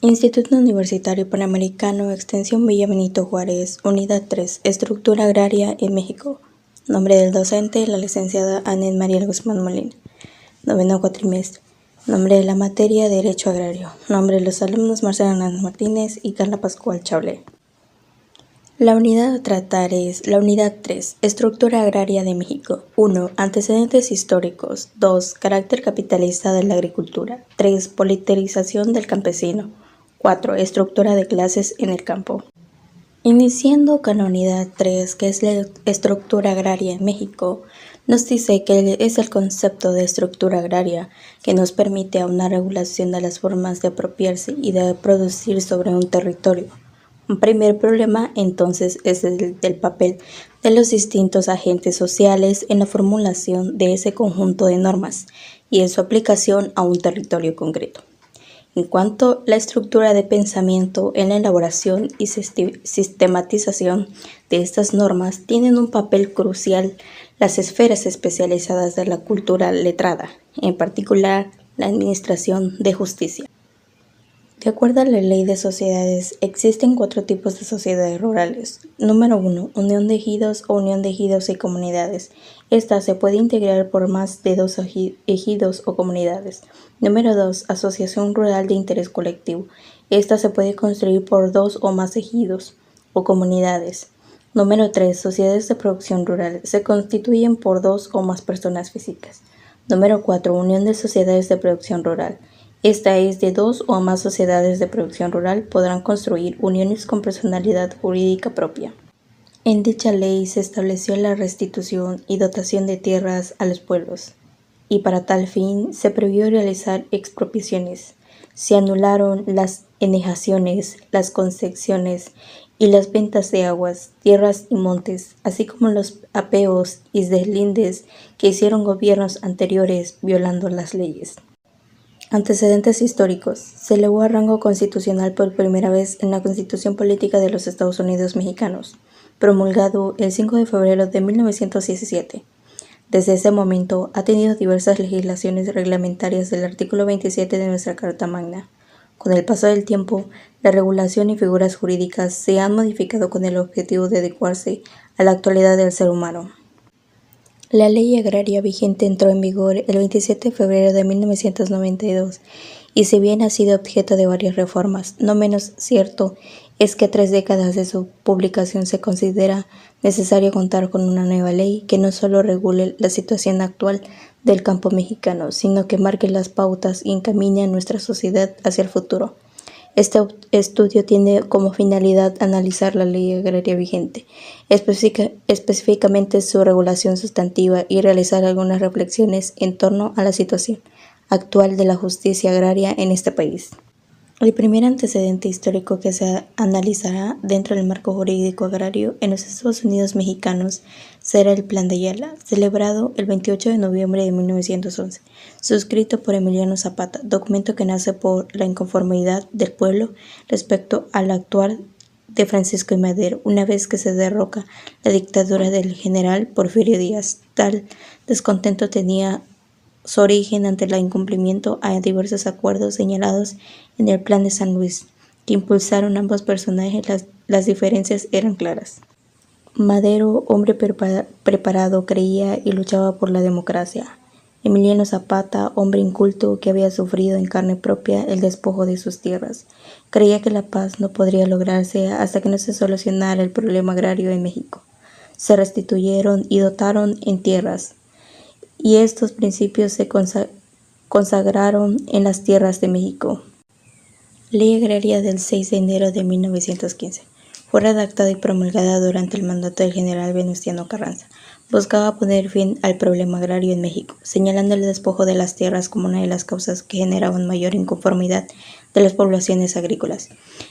Instituto Universitario Panamericano, Extensión Villa Benito Juárez, Unidad 3, Estructura Agraria en México. Nombre del docente, la licenciada Anet Mariel Guzmán Molina. Noveno cuatrimestre. Nombre de la materia, Derecho Agrario. Nombre de los alumnos, Marcela Hernández Martínez y Carla Pascual Chablé. La unidad a tratar es la unidad 3, Estructura Agraria de México. 1. Antecedentes históricos. 2. Carácter capitalista de la agricultura. 3. Politización del campesino. 4. Estructura de clases en el campo. Iniciando con la unidad 3, que es la estructura agraria en México, nos dice que es el concepto de estructura agraria que nos permite a una regulación de las formas de apropiarse y de producir sobre un territorio. Un primer problema, entonces, es el del papel de los distintos agentes sociales en la formulación de ese conjunto de normas y en su aplicación a un territorio concreto. En cuanto a la estructura de pensamiento en la elaboración y sistematización de estas normas, tienen un papel crucial las esferas especializadas de la cultura letrada, en particular la administración de justicia. De acuerdo a la Ley de Sociedades, existen 4 tipos de sociedades rurales. Número 1. Unión de ejidos o unión de ejidos y comunidades. Esta se puede integrar por más de 2 ejidos o comunidades. Número 2. Asociación rural de interés colectivo. Esta se puede construir por 2 o más ejidos o comunidades. Número 3. Sociedades de producción rural. Se constituyen por 2 o más personas físicas. Número 4. Unión de sociedades de producción rural. Esta es de 2 o más sociedades de producción rural podrán construir uniones con personalidad jurídica propia. En dicha ley se estableció la restitución y dotación de tierras a los pueblos, y para tal fin se prohibió realizar expropiaciones. Se anularon las enegaciones, las concesiones y las ventas de aguas, tierras y montes, así como los apeos y deslindes que hicieron gobiernos anteriores violando las leyes. Antecedentes históricos. Se elevó a rango constitucional por primera vez en la Constitución Política de los Estados Unidos Mexicanos, promulgado el 5 de febrero de 1917. Desde ese momento ha tenido diversas legislaciones reglamentarias del artículo 27 de nuestra Carta Magna. Con el paso del tiempo, la regulación y figuras jurídicas se han modificado con el objetivo de adecuarse a la actualidad del ser humano. La ley agraria vigente entró en vigor el 27 de febrero de 1992 y si bien ha sido objeto de varias reformas, no menos cierto es que a 3 décadas de su publicación se considera necesario contar con una nueva ley que no solo regule la situación actual del campo mexicano, sino que marque las pautas y encamine a nuestra sociedad hacia el futuro. Este estudio tiene como finalidad analizar la ley agraria vigente, específicamente su regulación sustantiva y realizar algunas reflexiones en torno a la situación actual de la justicia agraria en este país. El primer antecedente histórico que se analizará dentro del marco jurídico agrario en los Estados Unidos mexicanos será el Plan de Ayala, celebrado el 28 de noviembre de 1911, suscrito por Emiliano Zapata, documento que nace por la inconformidad del pueblo respecto al actuar de Francisco I. Madero, una vez que se derroca la dictadura del general Porfirio Díaz. Tal descontento tenía su origen ante el incumplimiento a diversos acuerdos señalados en el Plan de San Luis, que impulsaron ambos personajes. Las diferencias eran claras. Madero, hombre preparado, creía y luchaba por la democracia. Emiliano Zapata, hombre inculto que había sufrido en carne propia el despojo de sus tierras, creía que la paz no podría lograrse hasta que no se solucionara el problema agrario en México. Se restituyeron y dotaron en tierras, y estos principios se consagraron en las tierras de México. Ley Agraria del 6 de enero de 1915. Fue redactada y promulgada durante el mandato del general Venustiano Carranza. Buscaba poner fin al problema agrario en México, señalando el despojo de las tierras como una de las causas que generaban mayor inconformidad de las poblaciones agrícolas,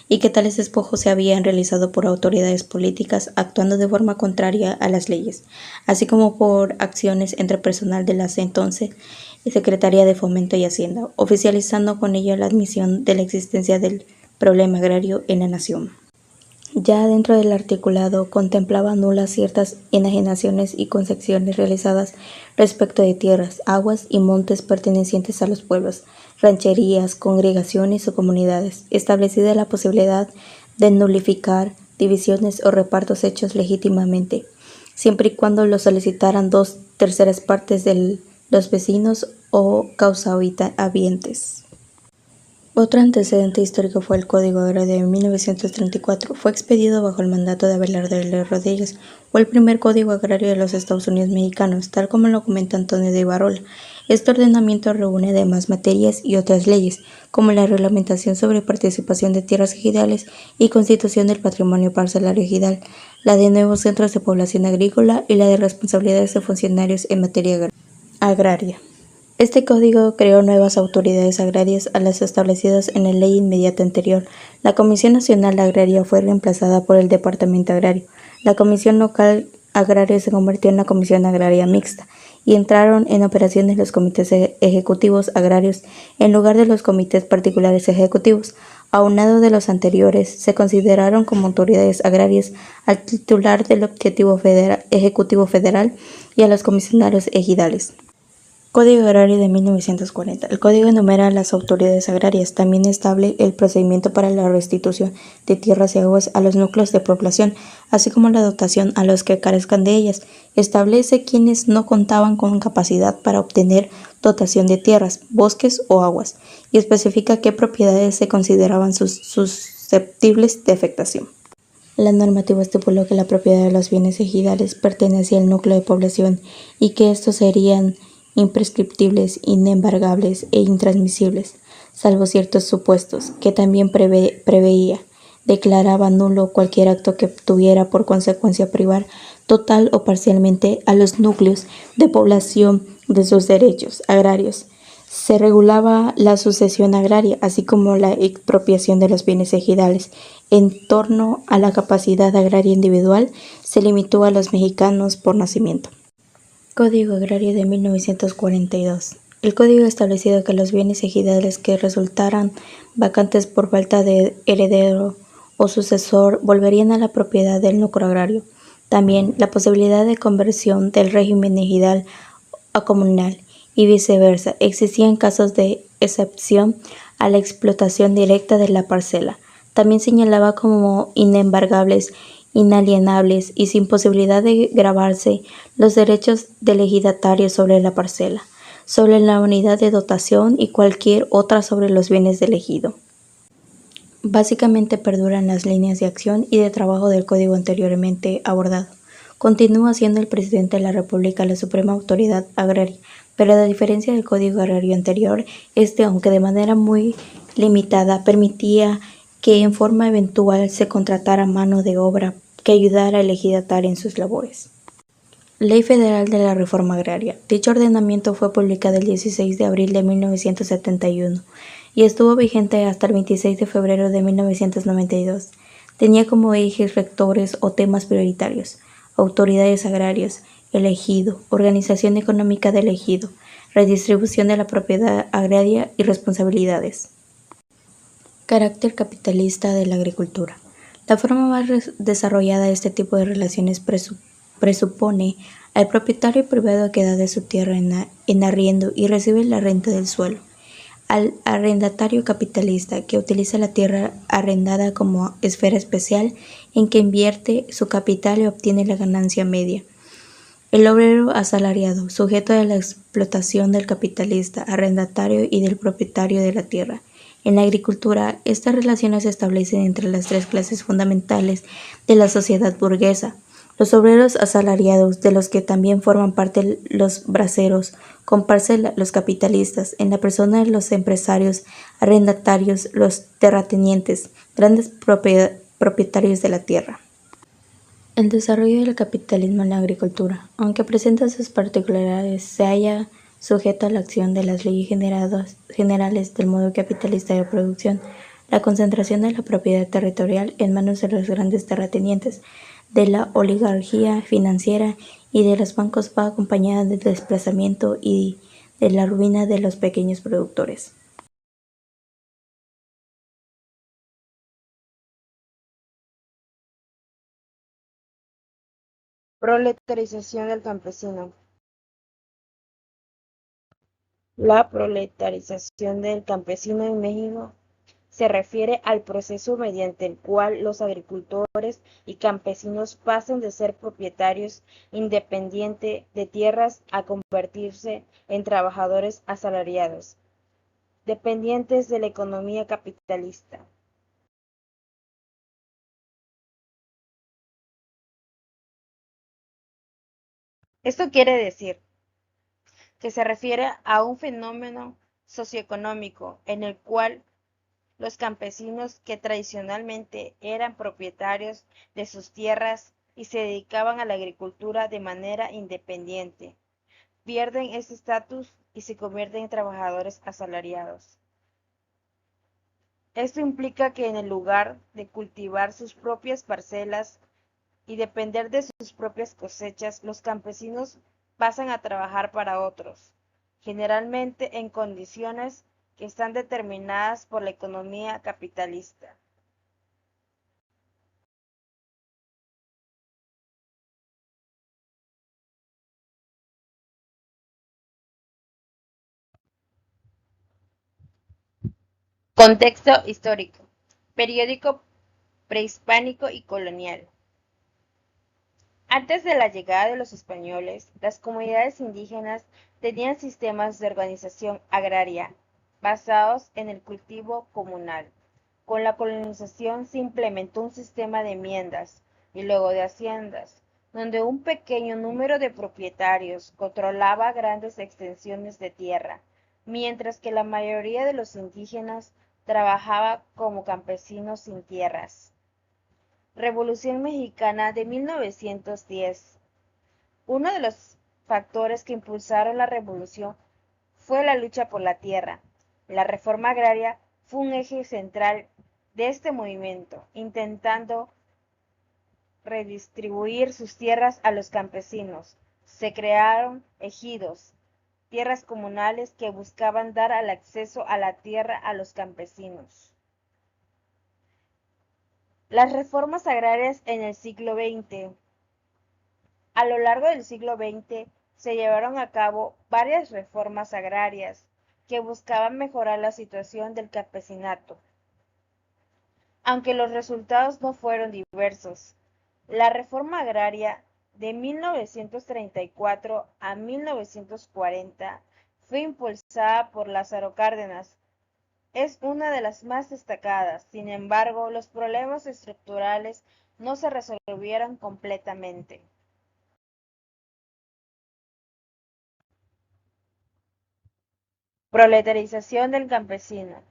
y que tales despojos se habían realizado por autoridades políticas actuando de forma contraria a las leyes, así como por acciones entre personal de la entonces Secretaría de Fomento y Hacienda, oficializando con ello la admisión de la existencia del problema agrario en la nación. Ya dentro del articulado contemplaba nulas ciertas enajenaciones y concesiones realizadas respecto de tierras, aguas y montes pertenecientes a los pueblos, rancherías, congregaciones o comunidades, establecida la posibilidad de nulificar divisiones o repartos hechos legítimamente, siempre y cuando lo solicitaran 2/3 partes de los vecinos o causahabientes. Otro antecedente histórico fue el Código Agrario de 1934. Fue expedido bajo el mandato de Abelardo L. Rodríguez. Fue el primer código agrario de los Estados Unidos mexicanos, tal como lo comenta Antonio de Ibarrola. Este ordenamiento reúne además materias y otras leyes, como la reglamentación sobre participación de tierras ejidales y constitución del patrimonio parcelario ejidal, la de nuevos centros de población agrícola y la de responsabilidades de funcionarios en materia agraria. Este código creó nuevas autoridades agrarias a las establecidas en la ley inmediata anterior. La Comisión Nacional Agraria fue reemplazada por el Departamento Agrario. La Comisión Local Agraria se convirtió en la Comisión Agraria Mixta y entraron en operaciones los comités ejecutivos agrarios en lugar de los comités particulares ejecutivos. Aunado de los anteriores, se consideraron como autoridades agrarias al titular del Ejecutivo Federal y a los comisionarios ejidales. Código Agrario de 1940. El código enumera las autoridades agrarias. También establece el procedimiento para la restitución de tierras y aguas a los núcleos de población, así como la dotación a los que carezcan de ellas. Establece quienes no contaban con capacidad para obtener dotación de tierras, bosques o aguas, y especifica qué propiedades se consideraban susceptibles de afectación. La normativa estipuló que la propiedad de los bienes ejidales pertenecía al núcleo de población y que estos serían imprescriptibles, inembargables e intransmisibles, salvo ciertos supuestos, que también preveía. Declaraba nulo cualquier acto que tuviera por consecuencia privar, total o parcialmente, a los núcleos de población de sus derechos agrarios. Se regulaba la sucesión agraria, así como la expropiación de los bienes ejidales. En torno a la capacidad agraria individual, se limitó a los mexicanos por nacimiento. Código Agrario de 1942. El código establecía que los bienes ejidales que resultaran vacantes por falta de heredero o sucesor volverían a la propiedad del núcleo agrario. También la posibilidad de conversión del régimen ejidal a comunal y viceversa existían casos de excepción a la explotación directa de la parcela. También señalaba como inembargables, inalienables y sin posibilidad de gravarse los derechos del ejidatario sobre la parcela, sobre la unidad de dotación y cualquier otra sobre los bienes del ejido. Básicamente perduran las líneas de acción y de trabajo del código anteriormente abordado. Continúa siendo el presidente de la República la suprema autoridad agraria, pero a diferencia del código agrario anterior, aunque de manera muy limitada, permitía que en forma eventual se contratara mano de obra que ayudara al ejidatario en sus labores. Ley Federal de la Reforma Agraria. Dicho ordenamiento fue publicado el 16 de abril de 1971 y estuvo vigente hasta el 26 de febrero de 1992. Tenía como ejes rectores o temas prioritarios: autoridades agrarias, el ejido, organización económica del ejido, redistribución de la propiedad agraria y responsabilidades. Carácter capitalista de la agricultura. La forma más desarrollada de este tipo de relaciones presupone al propietario privado que da de su tierra en arriendo y recibe la renta del suelo, al arrendatario capitalista que utiliza la tierra arrendada como esfera especial en que invierte su capital y obtiene la ganancia media, el obrero asalariado, sujeto a la explotación del capitalista, arrendatario y del propietario de la tierra. En la agricultura, estas relaciones se establecen entre las tres clases fundamentales de la sociedad burguesa: los obreros asalariados, de los que también forman parte los braceros con parcela, los capitalistas, en la persona de los empresarios arrendatarios, los terratenientes, grandes propietarios de la tierra. El desarrollo del capitalismo en la agricultura, aunque presenta sus particularidades, se halla sujeto a la acción de las leyes generales del modo capitalista de producción. La concentración de la propiedad territorial en manos de los grandes terratenientes, de la oligarquía financiera y de los bancos va acompañada del desplazamiento y de la ruina de los pequeños productores. Proletarización del campesino. La proletarización del campesino en México se refiere al proceso mediante el cual los agricultores y campesinos pasan de ser propietarios independientes de tierras a convertirse en trabajadores asalariados, dependientes de la economía capitalista. Esto quiere decir que se refiere a un fenómeno socioeconómico en el cual los campesinos que tradicionalmente eran propietarios de sus tierras y se dedicaban a la agricultura de manera independiente, pierden ese estatus y se convierten en trabajadores asalariados. Esto implica que en el lugar de cultivar sus propias parcelas y depender de sus propias cosechas, los campesinos pasan a trabajar para otros, generalmente en condiciones que están determinadas por la economía capitalista. Contexto histórico. Periódico prehispánico y colonial. Antes de la llegada de los españoles, las comunidades indígenas tenían sistemas de organización agraria basados en el cultivo comunal. Con la colonización se implementó un sistema de enmiendas y luego de haciendas, donde un pequeño número de propietarios controlaba grandes extensiones de tierra, mientras que la mayoría de los indígenas trabajaba como campesinos sin tierras. Revolución Mexicana de 1910. Uno de los factores que impulsaron la revolución fue la lucha por la tierra. La reforma agraria fue un eje central de este movimiento, intentando redistribuir sus tierras a los campesinos. Se crearon ejidos, tierras comunales que buscaban dar el acceso a la tierra a los campesinos. Las reformas agrarias en el siglo XX. A lo largo del siglo XX se llevaron a cabo varias reformas agrarias que buscaban mejorar la situación del campesinado, aunque los resultados no fueron diversos. La reforma agraria de 1934 a 1940 fue impulsada por Lázaro Cárdenas. Es una de las más destacadas. Sin embargo, los problemas estructurales no se resolvieron completamente. Proletarización del campesino.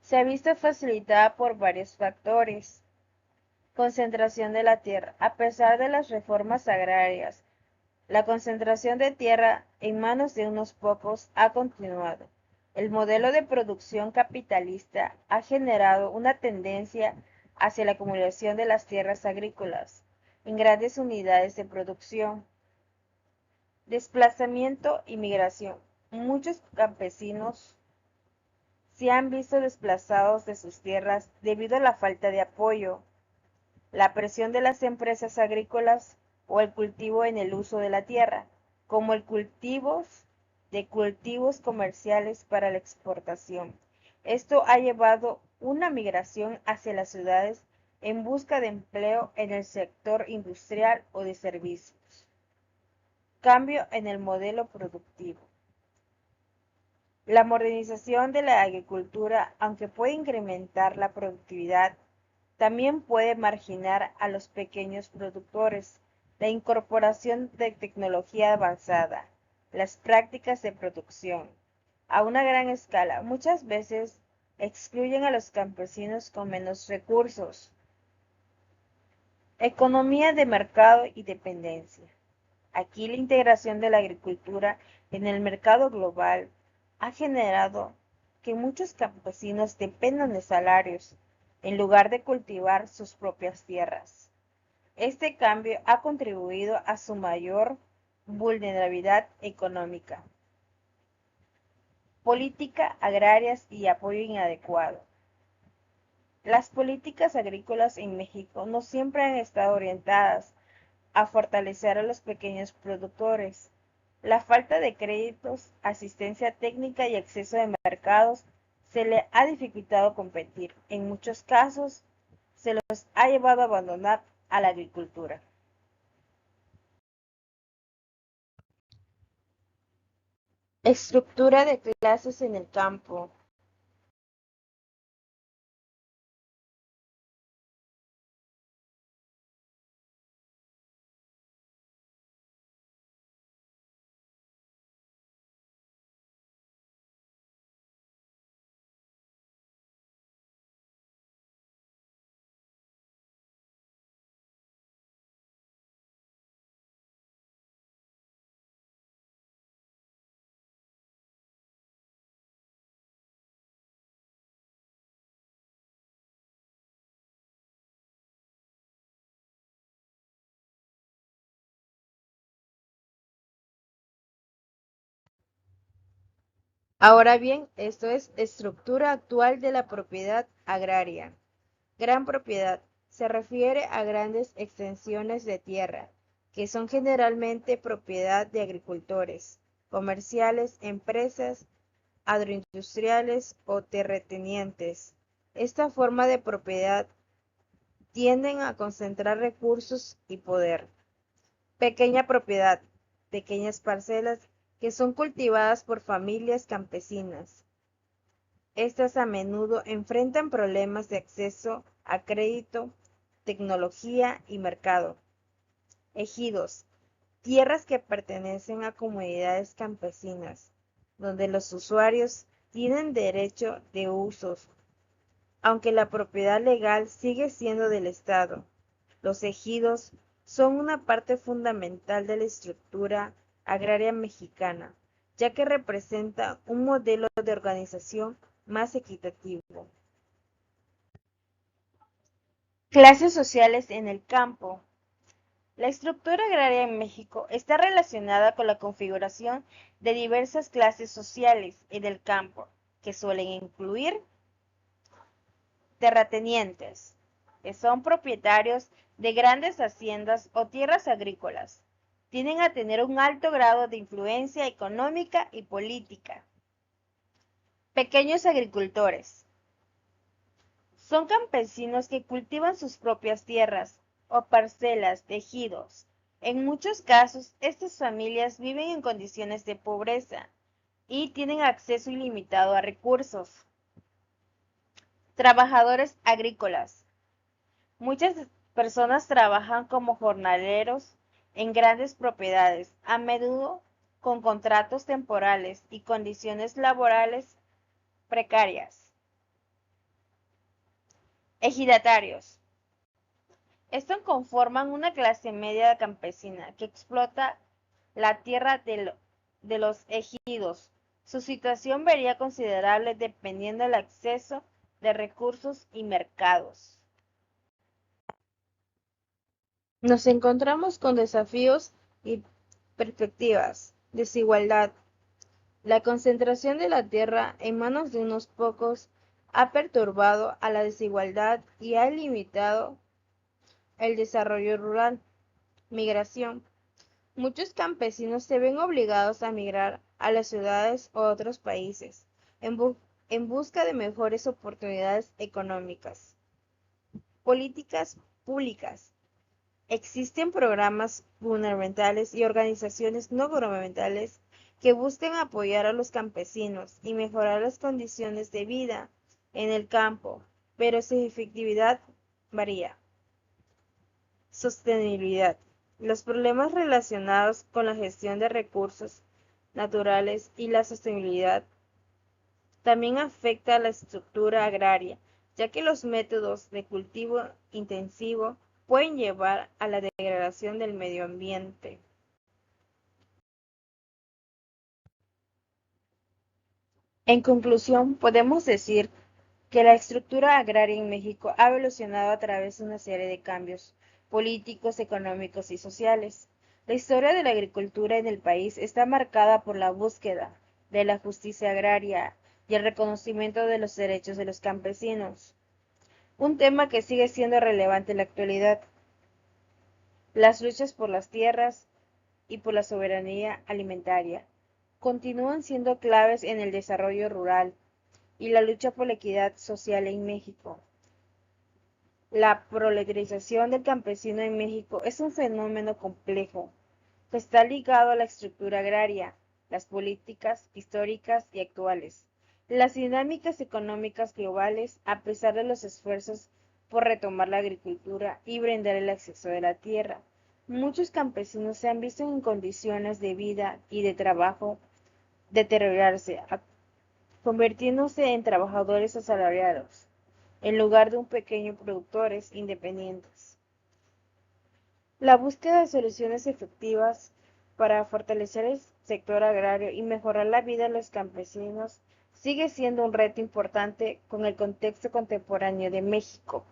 Se ha visto facilitada por varios factores. Concentración de la tierra. A pesar de las reformas agrarias, la concentración de tierra en manos de unos pocos ha continuado. El modelo de producción capitalista ha generado una tendencia hacia la acumulación de las tierras agrícolas en grandes unidades de producción. Desplazamiento y migración. Muchos campesinos se han visto desplazados de sus tierras debido a la falta de apoyo, la presión de las empresas agrícolas o el cultivo en el uso de la tierra, como el cultivos comerciales para la exportación. Esto ha llevado una migración hacia las ciudades en busca de empleo en el sector industrial o de servicios. Cambio en el modelo productivo. La modernización de la agricultura, aunque puede incrementar la productividad, también puede marginar a los pequeños productores. La incorporación de tecnología avanzada, las prácticas de producción a una gran escala, muchas veces excluyen a los campesinos con menos recursos. Economía de mercado y dependencia. Aquí la integración de la agricultura en el mercado global ha generado que muchos campesinos dependan de salarios en lugar de cultivar sus propias tierras. Este cambio ha contribuido a su mayor vulnerabilidad económica. Política agrarias y apoyo inadecuado. Las políticas agrícolas en México no siempre han estado orientadas a fortalecer a los pequeños productores. La falta de créditos, asistencia técnica y acceso a mercados se le ha dificultado competir. En muchos casos, se los ha llevado a abandonar a la agricultura. Estructura de clases en el campo. Ahora bien, esto es estructura actual de la propiedad agraria. Gran propiedad. Se refiere a grandes extensiones de tierra, que son generalmente propiedad de agricultores, comerciales, empresas, agroindustriales o terratenientes. Esta forma de propiedad tienden a concentrar recursos y poder. Pequeña propiedad. Pequeñas parcelas que son cultivadas por familias campesinas. Estas a menudo enfrentan problemas de acceso a crédito, tecnología y mercado. Ejidos, tierras que pertenecen a comunidades campesinas, donde los usuarios tienen derecho de usos, aunque la propiedad legal sigue siendo del Estado. Los ejidos son una parte fundamental de la estructura agraria mexicana, ya que representa un modelo de organización más equitativo. Clases sociales en el campo. La estructura agraria en México está relacionada con la configuración de diversas clases sociales en el campo, que suelen incluir terratenientes, que son propietarios de grandes haciendas o tierras agrícolas. Tienden a tener un alto grado de influencia económica y política. Pequeños agricultores. Son campesinos que cultivan sus propias tierras o parcelas de ejidos. En muchos casos, estas familias viven en condiciones de pobreza y tienen acceso ilimitado a recursos. Trabajadores agrícolas. Muchas personas trabajan como jornaleros en grandes propiedades, a menudo con contratos temporales y condiciones laborales precarias. Ejidatarios. Estos conforman una clase media campesina que explota la tierra de los ejidos. Su situación varía considerable dependiendo del acceso de recursos y mercados. Nos encontramos con desafíos y perspectivas. Desigualdad. La concentración de la tierra en manos de unos pocos ha perturbado a la desigualdad y ha limitado el desarrollo rural. Migración. Muchos campesinos se ven obligados a migrar a las ciudades o a otros países en, en busca de mejores oportunidades económicas. Políticas públicas. Existen programas gubernamentales y organizaciones no gubernamentales que buscan apoyar a los campesinos y mejorar las condiciones de vida en el campo, pero su efectividad varía. Sostenibilidad. Los problemas relacionados con la gestión de recursos naturales y la sostenibilidad también afecta a la estructura agraria, ya que los métodos de cultivo intensivo pueden llevar a la degradación del medio ambiente. En conclusión, podemos decir que la estructura agraria en México ha evolucionado a través de una serie de cambios políticos, económicos y sociales. La historia de la agricultura en el país está marcada por la búsqueda de la justicia agraria y el reconocimiento de los derechos de los campesinos, un tema que sigue siendo relevante en la actualidad. Las luchas por las tierras, y por la soberanía alimentaria continúan siendo claves en el desarrollo rural y la lucha por la equidad social en México. La proletarización del campesino en México es un fenómeno complejo que está ligado a la estructura agraria, las políticas históricas y actuales, las dinámicas económicas globales, a pesar de los esfuerzos por retomar la agricultura y brindar el acceso a la tierra. Muchos campesinos se han visto en condiciones de vida y de trabajo deteriorarse, convirtiéndose en trabajadores asalariados, en lugar de un pequeño productores independientes. La búsqueda de soluciones efectivas para fortalecer el sector agrario y mejorar la vida de los campesinos sigue siendo un reto importante con el contexto contemporáneo de México.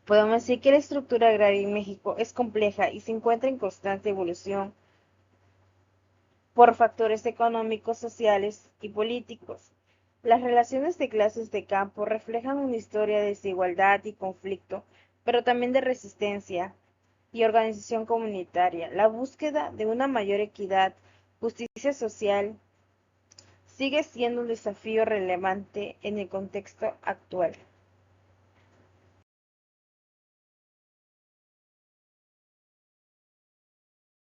Podemos decir que la estructura agraria en México es compleja y se encuentra en constante evolución por factores económicos, sociales y políticos. Las relaciones de clases de campo reflejan una historia de desigualdad y conflicto, pero también de resistencia y organización comunitaria. La búsqueda de una mayor equidad, justicia social, sigue siendo un desafío relevante en el contexto actual.